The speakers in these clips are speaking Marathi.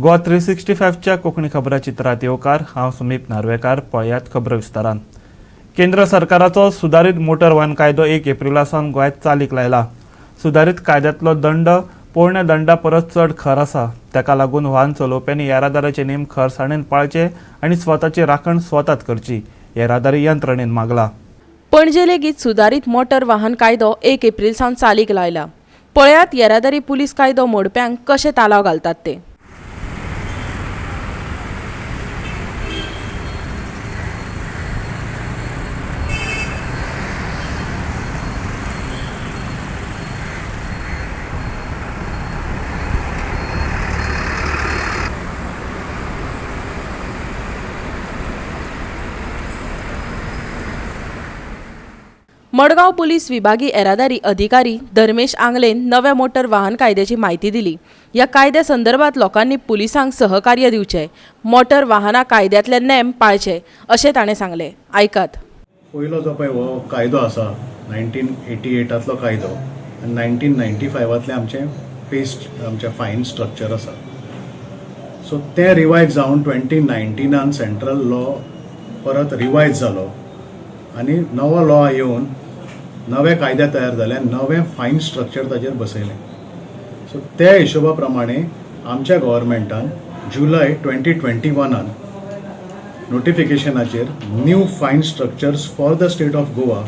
गोवा 365च्या कोंकणी खबराचित्रात येवकार हांव सुमीत नार्वेकार. पळयात खबर विस्तारान. केंद्र सरकाराचो सुदारीत मोटर वाहन कायदो 1 एप्रिलासावन गोंयांत चालीक लायला. सुदारीत कायद्यांतलो दंड पोरण्या दंडा परस चड खर आसा. ताका लागून वाहन चलोवप्यांनी येरादारीचे नेम खरसाणेन पाळचे आनी स्वताची राखण स्वताच करची, येरादारी यंत्रणेन मागला. पणजे लेगीत सुदारीत मोटर वाहन कायदो 1 एप्रिल सावन चालीक लायला. पळयात येरादारी पुलीस कायदो मोडप्यांक कशे तालाव घालतात ते. मडगांव पुलीस विभागी येरादारी अधिकारी धर्मेश आंगलेन नव्या मोटर वाहन कायद्याची माहिती दिली. या कायद्या संदर्भात लोकांनी पुलिसांक सहकार्य दिवचे, मोटर वाहना कायद्यातले नेम पाळचे अशें ताणें सांगले. आयकात. पयलो जो पळय हो कायदो आसा 1988तलो कायदो आनी 1995तले आमचे फायन स्ट्रक्चर आसा. सो ते रिवायज जावन 2019 सेंट्रल लॉ परत रिवायज जालो आनी नवो लॉ येवन नवे कायदे तयार जाले, नवे फायन स्ट्रक्चर ताजेर बसयलें. सो त्या हिशोबा प्रमाणे आमच्या गव्हर्मेंटान जुलय 2021 नोटिफिकेशनाचेर न्यू फायन structures for the state of Goa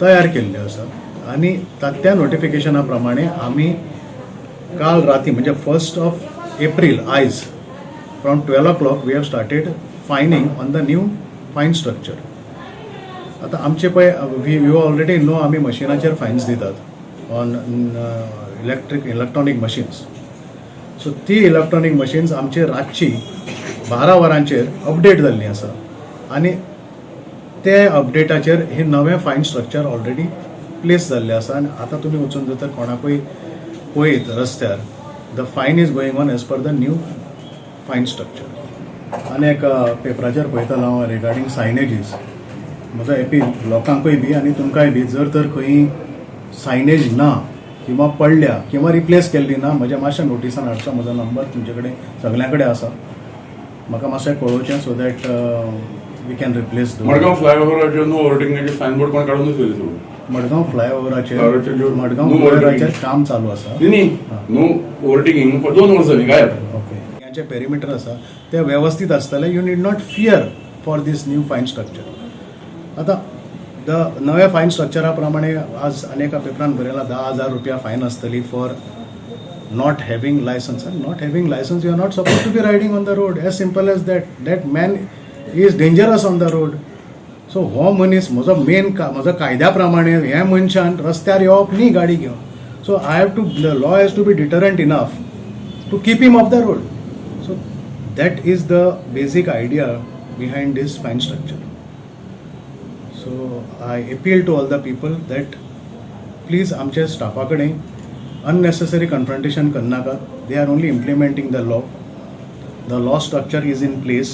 तयार केल्ले आसा. आनी त्या नोटिफिकेशना प्रमाणे आमी काल राती म्हणजे 1 एप्रील आयज from 12 o'clock we have started fining on the new fine structure. आता आमचे पळय यू ऑलरेडी नो आमी मशिनाचेर फायन्स दितात ऑन इलेक्ट्रॉनीक मशीन्स. सो ती इलेक्ट्रॉनीक मशीन्स आमची रातची 12 वरांचेर अपडेट जाल्ली आसा आनी ते अपडेटाचेर हे नवे फायन स्ट्रक्चर ऑलरेडी प्लेस जाल्ले आसा. आनी आतां तुमी वचून जर तर कोणाकूय पळयत रस्त्यार द फायन is going on as per the new fine structure. आनी एक पेपराचेर पळयतालो हांव रिगार्डींग सायनेजीस. म्हजो एपील लोकांकूय बी आनी तुमकांय बी जर तर खंय सायनेज ना किंवा पडल्या किंवा रिप्लेस केल्ली ना म्हज्या मातशें नोटिसान हाडचो. म्हजो नंबर तुमचे कडेन सगळ्यां कडेन आसा. म्हाका मातशें कळोवचें so that we can replace. Madgaon फ्लायओव्हराचेर नो ओव्हरटेकिंगाचे सायनबोर्ड कोण काडूनच गेले सगळे. मडगांव फ्लायओव्हराचेर काम चालू आसा. नो ओव्हरटेकिंग 2 वर्सांनी काय. ओके. हाचें पेरिमीटर आसा तें वेवस्थीत आसतलें. You need not fear for this new fine structure. आता नव्या फायन स्ट्रक्चरा प्रमाणे आज अनेका पेपरान बरयला 10,000 रुपया फायन आसतली for not having licence. Not having licence you are not suppose to be riding on the road. As simple as that man is dangerous on the road. So हो मनीस म्हजो कायद्या प्रमाणे हे मनशान रस्त्यार येवप न्ही गाडी घेवन. So I have to law has to be deterrent enough to keep him off the road. So that is the basic idea behind this fine structure. So I appeal to all the people that please आमच्या स्टाफा कडेन unnecessary confrontation करनाकात. They are only implementing the law. The law structure is in place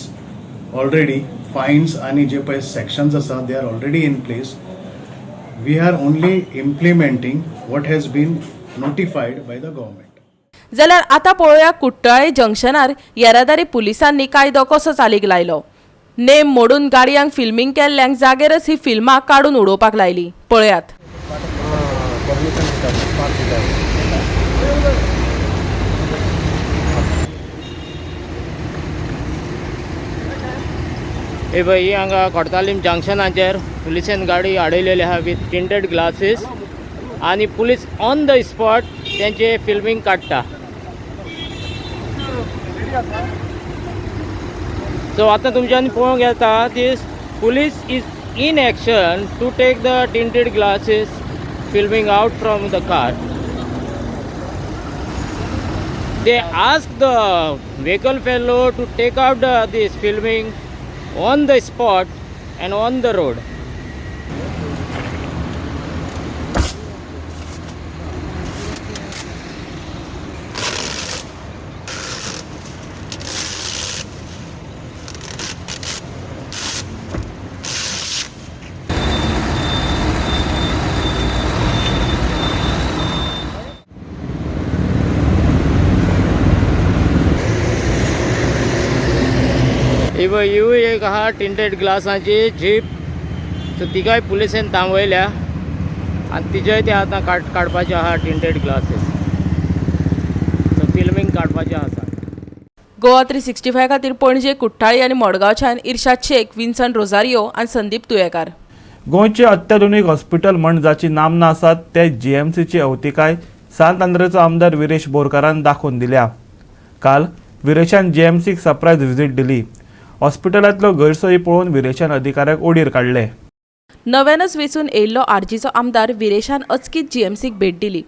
already. Fines आणि जे पळय sections आसा they are already in place. We are only implementing what has been notified by the government. जाल्यार आतां पळोवया कुट्टाळे जंक्शनार येरादारी पुलिसांनी कायदो कसो चालीक लायलो. नेम मोडून गाडयांक फिल्मिंग केल्ल्यांक जागेरच ही फिल्मां काडून उडोवपाक लायली. पळयात. हे पळय हांगा कोर्तालीम जंक्शनाचेर पुलिसेन गाडी आडयलेली आहा विथ टिंटेड ग्लासीस आनी पुलीस ऑन द स्पॉट तेंचे फिल्मिंग काडटा. सो आतां तुमच्यांनी पळोवंक येता this police is in action to take the tinted glasses filming out from the car. They ask the vehicle fellow to take out this filming on the spot and on the road. ही एक आहा टिंटेड ग्लासाची जीप, सो तिगाय पुलिसेन थांबयल्या आनी तिजेय ते आतां काडपाचे आहा टिंटेड ग्लासीस, सो फिल्मींग काडपाचें आसा. गोवा 365 खातीर पणजे, कुट्टाळी आनी मडगांवच्यान इर्शाद शेख, विन्सन रोझारियो आनी संदीप तुयेकार. गोंयचे अत्याधुनीक हॉस्पिटल म्हण जाची नामना आसात ते जीएमसीची अवतिकाय सांत आंद्रेचो आमदार विरेश बोरकारान दाखोवन दिल्या. काल विरेशान जीएमसीक सरप्रायज व्हिजीट दिली. हॉस्पिटलांतल्यो गैरसोयी पळोवन विरेशान अधिकाऱ्याक ओडीर काडले. नव्यानच वेंचून येयल्लो आरजीचो आमदार विरेशान अचकीत जीएमसीक भेट दिली.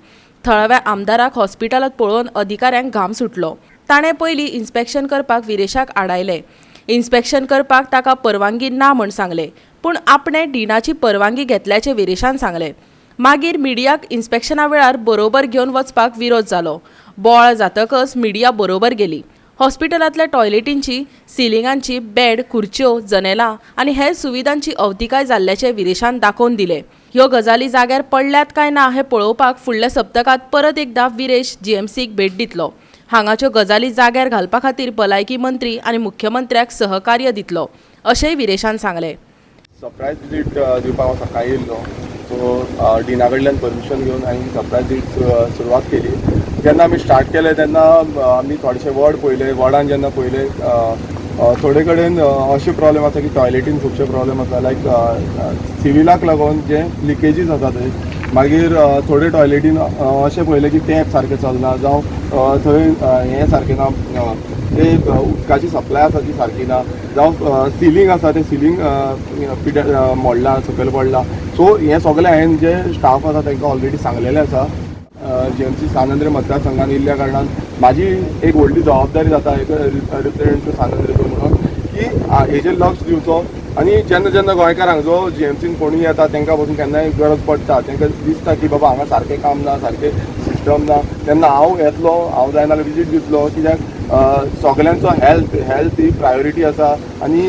थळाव्या आमदाराक हॉस्पिटलांत पळोवन अधिकाऱ्यांक घाम सुटलो. ताणें पयलीं इन्स्पेक्शन करपाक विरेशाक आडायलें. इन्स्पेक्शन करपाक ताका परवानगी ना म्हूण सांगलें, पूण आपणें डिनाची परवानगी घेतल्याचें विरेशान सांगलें. मागीर मिडियाक इन्स्पेक्शना वेळार बरोबर घेवन वचपाक विरोध जालो. बोवाळ जातकच मिडिया बरोबर गेली. हॉस्पिटलांतल्या टॉयलेटींची, सिलिंगांची, बेड, खुर्च्यो, जनेलां आनी हेर सुविधांची अवतिकाय जाल्ल्याचें विरेशान दाखोवन दिलें. ह्यो गजाली जाग्यार पडल्यात काय ना हें पळोवपाक फुडल्या सप्तकांत परत एकदां विरेश जीएमसीक भेट दितलो. हांगाच्यो गजाली जाग्यार घालपा खातीर भलायकी मंत्री आनी मुख्यमंत्र्याक सहकार्य दितलो, अशेंय विरेशान सांगलें. सरप्रायज विजीट दिवपाक हांव सकाळीं येयल्लो, सो डिना कडल्यान परमिशन घेवन हांवें सरप्रायज विजीट सुरवात केली. जेन्ना आमी स्टार्ट केलें तेन्ना आमी थोडेशे वॉर्ड पळयले. वॉर्डान जेन्ना पळयले थोडे कडेन अशे प्रॉब्लेम आसा की टॉयलेटीन खुबशे प्रॉब्लेम आसा, लायक सिविलाक लागून जे लिकेजीस आसा थंय. मागीर थोडे टॉयलेटीन अशें पळयलें की टॅप सारकें चलना, जावं थंय हें सारकें ना, ते उदकाची सप्लाय आसा ती सारकी ना, जावं सिलींग आसा तें सिलींग मोडलां, सकयल पडलां. सो हें सगळें हांवें जे स्टाफ आसा तांकां ऑलरेडी सांगलेलें आसा. जीएमसी सांत आंद्रे मतदारसंघान येयल्ल्या कारणान म्हाजी एक व्हडली जबाबदारी जाता एक रिप्रेझेंटेटिव्ह सांत आंद्रेचो म्हणून की हेजेर लक्ष दिवचो. आनी जेन्ना जेन्ना गोंयकार हांगचो जीएमसीन कोणूय येता तांकां पासून केन्नाय गरज पडटा, तांकां दिसता की बाबा हांगा सारकें काम ना, सारकें सिस्टम ना, तेन्ना हांव येतलो, हांव जाय नाल्यार विजीट दितलो. कित्याक सगल्यांचो हेल्थ ही प्रायोरिटी आसा आनी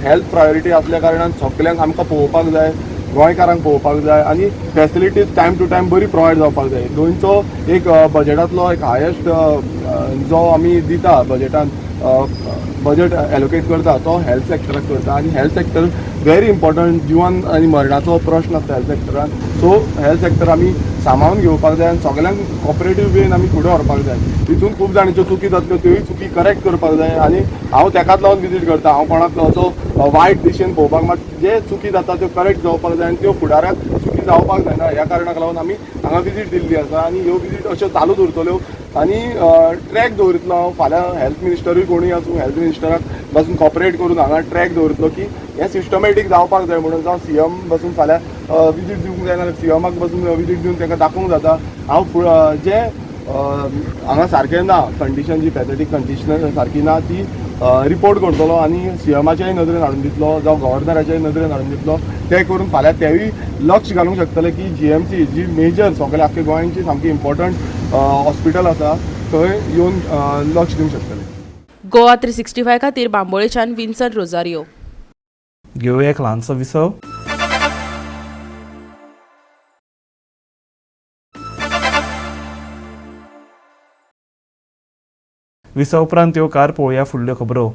हेल्थ प्रायोरिटी आसल्या कारणान सगल्यांक आमकां पळोवपाक जाय, गोंयकारांक पळोवपाक जाय आनी फॅसिलिटीज टायम टू टायम बरी प्रोवायड जावपाक जाय. गोंयचो एक बजेटांतलो एक हायेस्ट जो आमी दिता बजेटान बजेट एलोकेट करता तो हेल्थ सॅक्टराक करता. आनी हेल्थ सॅक्टर व्हेरी इम्पॉर्टंट, जिवन आनी मरणाचो प्रश्न आसता हेल्थ सॅक्टरान. सो हेल्थ सॅक्टर आमी सांबाळून घेवपाक जाय आनी सगळ्यांक कॉपरेटीव वेन आमी फुडें व्हरपाक जाय. तितून खूब जाणांच्यो चुकी जातल्यो त्योय चुकी करेक्ट करपाक जाय. आनी हांव तेकाच लागून विजीट करता. हांव कोणाक असो वायट दिशेन पळोवपाक, मात जे चुकी जाता त्यो करेक्ट जावपाक जाय आनी त्यो फुडाराक चुकी जावपाक जायना. ह्या कारणाक लागून आमी हांगा विजीट दिल्ली आसा आनी ह्यो विजीट अश्यो चालूच उरतल्यो. आनी ट्रॅक दवरतलो हांव. फाल्यां हेल्थ मिनिस्टरूय कोणूय आसूं, हेल्थ मिनिस्टराक बसून कॉपरेट करून हांगा ट्रॅक दवरतलो की हें सिस्टमॅटीक जावपाक जाय म्हणून. जावं सीएम बसून फाल्यां विजीट दिवंक जाय नाल्यार सीएमाक बसून विजीट दिवन तांकां दाखोवंक जाता. हांव जे हांगा सारकें ना, कंडिशन जी पॅथेटीक कंडिशन सारकी ना ती रिपोर्ट करतलो आनी सीएमाच्याय नदरेन हाडून दितलो, जावं गव्हर्नराच्याय नदरेन हाडून दितलो. ते करून फाल्यां तेवूय लक्ष घालूंक शकतले की जीएमसी जी मेजर सगळ्या आख्या गोंयांची सामकी इम्पॉर्टंट हॉस्पिटल आसा थंय येवन लक्ष दिवंक शकतले. गोवा 365 खातीर बांबोळेच्यान विन्सन रोझारियो. घेवया एक ल्हानसो विसव. विसव उपरांत येवकार पळोवया फुडल्यो खबरो.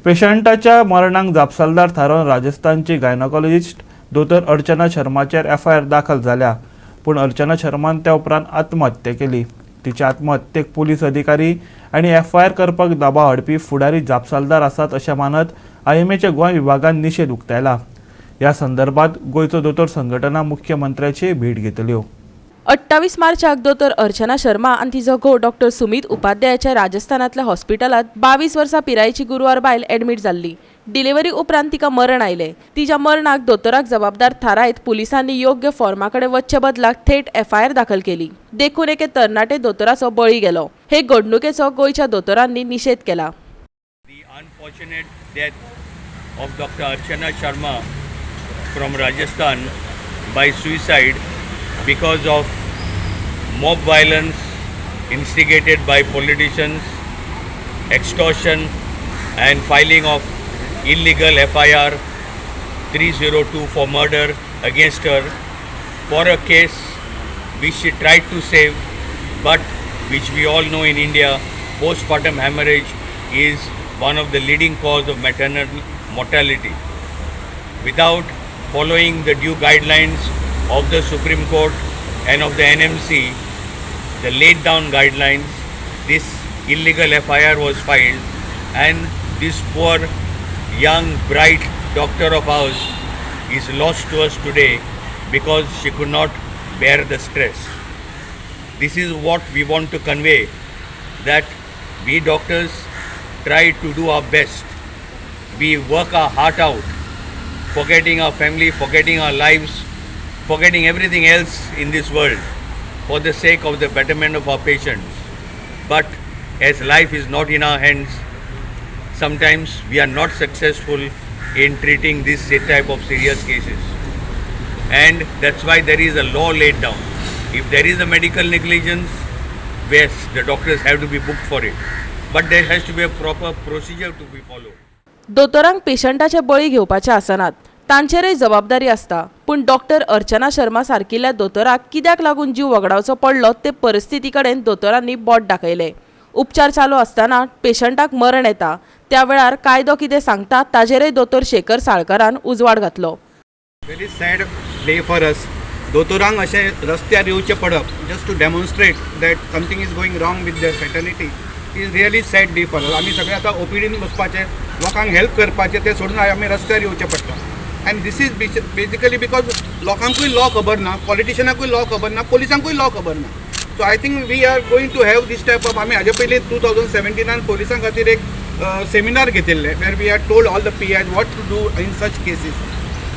पेशंटाच्या मरणाक जापसालदार थारावन राजस्थानची गायनोकॉलॉजिस्ट दोतोर अर्चना शर्माचेर एफआयआर दाखल जाल्या, पूण अर्चना शर्मान त्या उपरांत आत्महत्या केली. तिच्या आत्महत्येक पुलीस अधिकारी आनी एफआयआर करपाक दबाव हाडपी फुडारी जापसालदार आसात अशें मानत आयएमएच्या गोंय विभागान निशेध उक्तायला. ह्या संदर्भात गोंयचो दोतोर संघटना मुख्यमंत्र्याची भेट घेतल्यो. 28 मार्चाक दोतोर अर्चना शर्मा आनी तिचो घोव डॉक्टर सुमित उपाध्यायाच्या राजस्थानांतल्या हॉस्पिटलांत 22 वर्सां पिरायेची गुरुवार बायल एडमीट जाल्ली. डिलिव्हरी उपरांत तिका मरण आयलें. तिच्या मरणाक दोतोराक जबाबदार थारायत पुलिसांनी योग्य फॉर्माकडे वचचे बदलाक थेट एफआयआर दाखल केली. देखून एके तरणाटे दोतोराचो बळी गेलो. हे घडणुकेचो गोंयच्या दोतोरांनी निशेध केला. The unfortunate death of Dr. Archana Sharma from Rajasthan by suicide because of mob violence instigated by politicians, extortion and filing of illegal FIR 302 for murder against her for a case which she tried to save, but which we all know in India postpartum hemorrhage is one of the leading cause of maternal mortality. Without following the due guidelines of the Supreme Court and of the NMC, the laid down guidelines, this illegal FIR was filed, and this poor young bright doctor of ours is lost to us today because she could not bear the stress. This is what we want to convey, that we doctors try to do our best. We work our heart out, forgetting our family, forgetting our lives, forgetting everything else in this world for the sake of the betterment of our patients. But as life is not in our hands, sometimes we are not successful in treating this type of serious cases. And that's why there is a law laid down. If there is a medical negligence, yes, the doctors have to be booked for it. But there has to be a proper procedure to be followed. दोतोरांक पेशंटाचे बळी घेवपाचे आसनात, तांचेरय जबाबदारी आसता, पूण डॉक्टर अर्चना शर्मा सारकिल्ल्या दोतोराक कित्याक लागून जीव वगडावचो पडलो ते परिस्थिती कडेन दोतोरांनी बोट दाखयले. उपचार चालू आसतना पेशंटाक मरण येता त्या वेळार कायदो कितें सांगता ताजेरय दोतोर शेखर साळकरान उजवाड घातलो. Very sad day for us. दोतोरांक अशें रस्त्यार येवचें पडप just to demonstrate that something is going wrong with the fraternity is really sad day for us. आमी सगळे आतां ओपीडीन बसपाचे, लोकांक हेल्प करपाचें तें सोडून आमी रस्त्यार येवचें पडटा. And this is basically because लोकांकूय लॉ खबर ना, पॉलिटिशनाकूय लॉ खबर ना, पोलिसांकूय लॉ खबर ना. So I think we are going to have this type of. आमी हाजे पयलीं 2017 पोलिसां खातीर एक सेमिनार घेतिल्ले where we are told all the PIs what to do in such cases.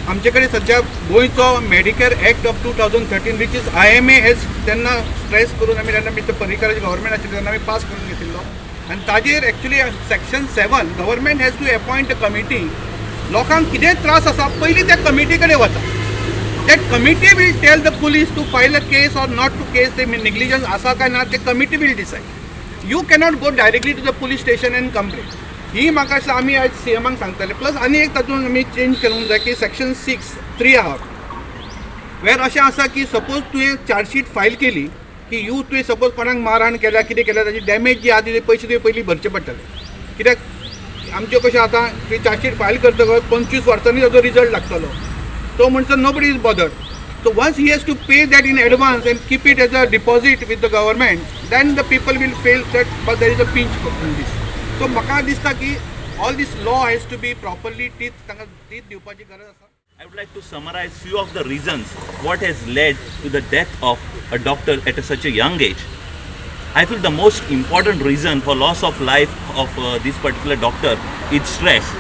आमचे कडेन सद्या गोंयचो medicare act of 2013 which is IMA has तेन्ना स्ट्रेस करून आमी जेन्ना मिस्टर पर्रीकराची गव्हर्मेंट आशिल्ली तेन्ना आमी पास करून घेतिल्लो. आनी ताजेर actually section 7 government has to appoint a committee. लोकांक कितें त्रास आसा पयलीं त्या कमिटी कडेन वता. That committee will tell the police to file a case or not to case. ते नेग्लिजन्स आसा काय ना ते committee will decide. You cannot go directly to the police station and complain. ही म्हाका दिसता आमी आज CMाक सांगतले. प्लस आनी एक तातूंत आमी चेंज करूंक जाय की सेक्शन 6(3) आहा वेर अशें आसा की सपोज तुवें चार्जशीट फायल केली की तुवें सपोज कोणाक मारहाण केल्या कितें केल्या ताची डॅमेज जी आहा तिचे पयशे तुवें पयलीं भरचे पडटले. कित्याक आमच्यो कशें आतां तुवें चार्जशीट फायल करतकच 25 वर्सांनी ताचो रिजल्ट लागतलो. तो म्हणसर nobody is bothered. So once he has to pay that in advance and keep it as a deposit with the government, then the people will feel that but there is a pinch in this. So म्हाका दिसता की all this law has to be properly तांकां teeth दिवपाची गरज आसा. I would like to summarize few of the reasons what has led to the death of a doctor at such a young age. I feel the most important reason for loss of life of this particular doctor is stress.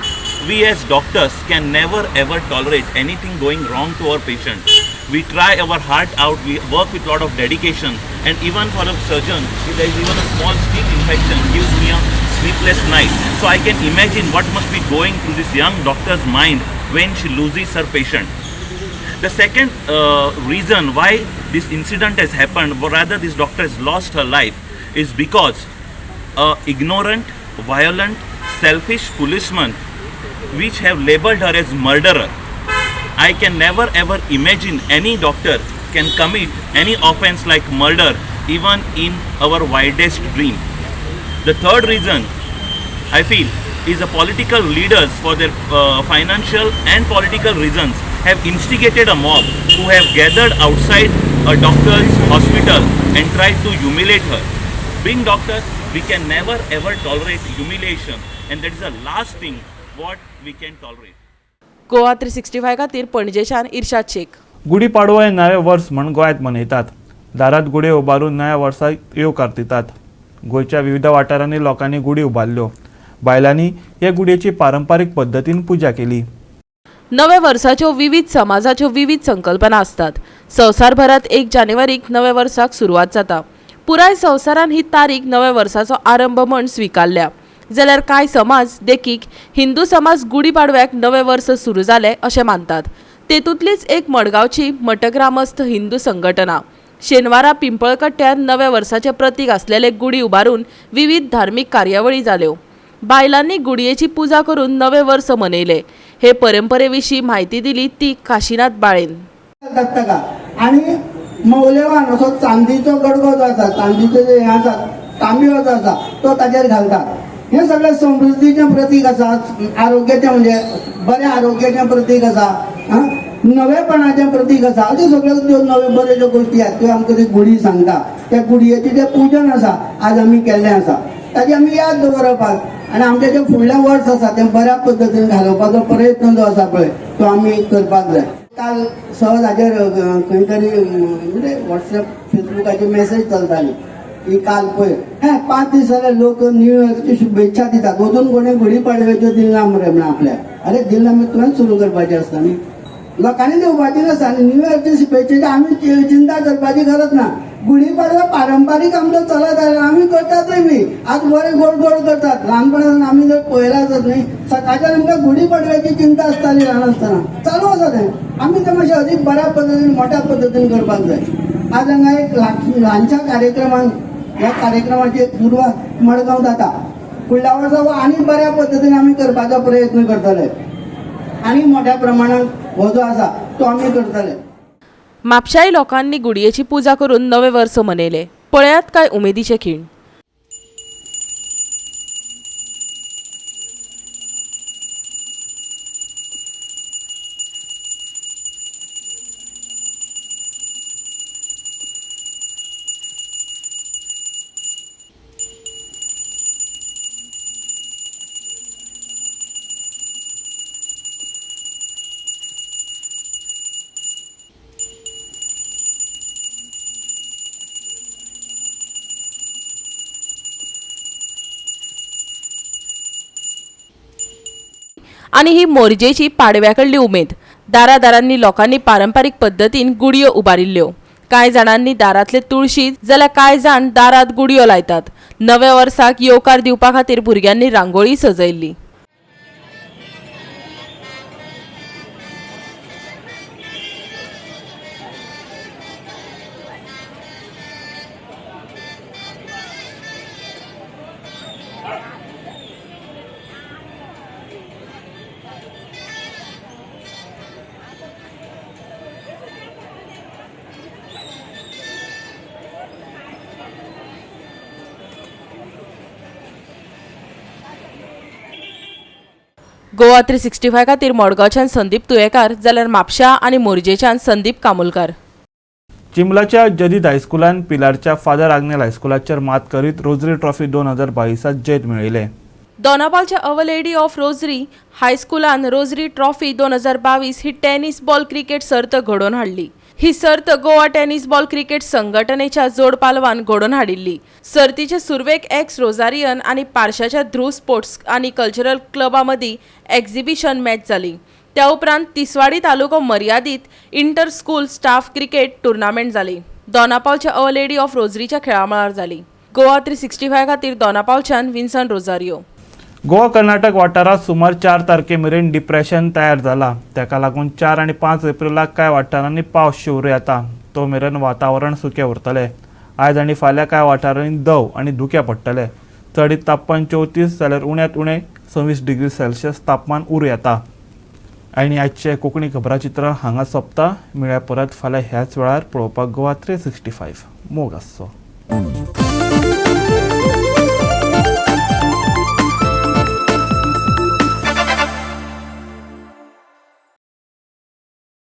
We as doctors can never ever tolerate anything going wrong to our patient. We try our heart out, we work with lot of dedication, and even for a surgeon, if there is even a small skin infection, gives me a sleepless night. So I can imagine what must be going through this young doctor's mind when she loses her patient. The second reason why this incident has happened, or rather this doctor has lost her life, is because a ignorant, violent, selfish policeman which have labeled her as murderer. I can never ever imagine any doctor can commit any offense like murder even in our wildest dream. The third reason I feel is the political leaders for their financial and political reasons have instigated a mob who have gathered outside a doctor's hospital and tried to humiliate her. Being doctors, we can never ever tolerate humiliation, and that is the last thing what we can tolerate. Goa 365 खातीर पणजेच्यान इर्शाद शेख. गुढीपाडवो हे नवे वर्स म्हण गोंयांत मनयतात. दारांत गुडे उबारून नव्या वर्साक येवकार दितात. गोंयच्या विविध वाठारांनी लोकांनी गुडी उबारल्यो. बायलांनी हे गुडयेची पारंपारीक पद्दतीन पुजा केली. नव्या वर्साच्यो विविध समाजाच्यो विविध संकल्पना आसतात. संवसारभरात 1 जानेवारीक नव्या वर्साक सुरवात जाता. पुराय संवसारान ही तारीख नव्या वर्साचो आरंभ म्हण स्विकारल्या. जाल्यार कांय समाज देखीक हिंदू समाज गुढीपाडव्याक नवे वर्स सुरू जाले अशें मानतात. तेतूंतलीच एक मडगांवची मठग्रामस्थ हिंदू संघटना शेनवारा पिंपळकट्ट्यार नव्या वर्साचे प्रतीक आसलेले गुढी उबारून विविध धार्मीक कार्यावळी जाल्यो. बायलांनी गुडयेची पुजा करून नवे वर्स मनयले. हे परंपरेविशीं म्हायती दिली ती काशीनाथ बाळेन. आणि मौल्यवान असो चांदीचो गडगो जो आसा, चांदीचो जे हे आसा तांब्यो जो आसा तो ताजेर घालतात. हे सगळें समृद्धीचें प्रतीक आसा, आरोग्याचें म्हणजे बऱ्या आरोग्याचें प्रतीक आसा, नवेपणाचें प्रतीक आसा. अशें सगळ्यो त्यो नव्यो बऱ्यो ज्यो गोश्टी आसात त्यो आमकां ती गुढी सांगता. त्या गुडयेचें जें पुजन आसा आज आमी केल्लें आसा ताची आमी याद दवरपाक आनी आमचे जे फुडले वर्स आसा ते बऱ्या पद्दतीन घालोवपाचो प्रयत्न जो आसा पळय तो आमी करपाक जाय. काल सहज हाजेर खंय तरी म्हणजे व्हॉट्सएप फेसबुकाचेर मेसेज चलताली की काल पळय 5 दीस जाले लोक न्यू इयरची शुभेच्छा दितात, अजून कोणी गुढीपाडव्याच्यो दिना मरे म्हणून आपल्या. अरे दिना मागीर तुवें सुरू करपाचें आसता न्ही, लोकांनी दिवपाची नासता. आनी न्यू इयरची शुभेच्छेची आमी चिंता करपाची गरज ना. गुढीपाडवा पारंपारीक आमचो चलत आयला, आमी करतातय बी. आज बरे गोड गोड करतात. ल्हानपणांत आमी जर पळयला आसत न्ही सकाळच्यान आमकां गुढीपाडव्याची चिंता आसताली ल्हान आसतना. चालू आसा तें, आमी तें मातशें अदीक बऱ्या पद्दतीन मोठ्या पद्दतीन करपाक जाय. आज हांगा एक ल्हानशा कार्यक्रमान ह्या कार्यक्रमाची सुरवात मडगांव जाता. फुडल्या वर्सा आनी बऱ्या पद्दतीन आमी करपाचो प्रयत्न करतले आनी मोठ्या प्रमाणात हो जो आसा तो आमी करतले. म्हापशाय लोकांनी गुडयेची पुजा करून नवे वर्स मनयले. पळयात काय उमेदीचे खीण. आणि ही मोरजेची पाडव्याकडली उमेद. दारादारांनी लोकांनी पारंपारीक पद्दतीन गुडयो उबारिल्ल्यो. कांय जाणांनी दारांतले तुळशी जाल्यार कांय जाण दारांत गुडयो लायतात. नव्या वर्साक येवकार दिवपा खातीर भुरग्यांनी रांगोळी सजयल्ली. गोवा 365 खातीर मडगांवच्यान संदीप तुयेकार जाल्यार म्हापशा आनी मोरजेच्यान संदीप कामुलकार. चिंबलाच्या जदीद हायस्कुलान पिलारच्या फादर आग्नेल हायस्कुलाचेर मात करीत रोजरी ट्रॉफी 2022 जैत मेळयले. दोनापावलच्या अवर लेडी ऑफ रोजरी हायस्कुलान रोजरी ट्रॉफी 2022 ही टेनिस बॉल क्रिकेट सर्त घडोवन हाडली. ही सर्त गोवा टेनिस बॉल क्रिकेट संघटनेच्या जोड पालवान घडोवन हाडिल्ली. सर्तीचे सुरवेक एक्स रोजारियन आनी पार्शाच्या ध्रुव स्पोर्ट्स आनी कल्चरल क्लबा मदीं एक्झिबिशन मॅच जाली. त्या उपरांत तिसवाडी तालुको मर्यादीत inter school staff cricket tournament जाली. दोनापावलच्या अवर लेडी ऑफ रोजरीच्या खेळामळार जाली. गोवा 365 खातीर दोनापावलच्यान विन्सन रोजारियो. गोवा कर्नाटक वाठारात सुमार 4 तारखे मेरेन डिप्रेशन तयार जाला. ताका लागून 4 आनी 5 एप्रिलाक कांय वाठारांनी पावस शिवरू येता. तो मेरेन वातावरण सुकें उरतलें. आयज आनी फाल्यां कांय वाठारांनी दव आनी धुकें पडटलें. चडीत तापमान 34 जाल्यार उण्यांत उणें 26 डिग्री सेल्सियस तापमान उरूं येता. आनी आजचें कोंकणी खबराचित्र हांगा सोंपता. मेळ्या परत फाल्यां ह्याच वेळार पळोवपाक गोवा 365 मोग आसचो.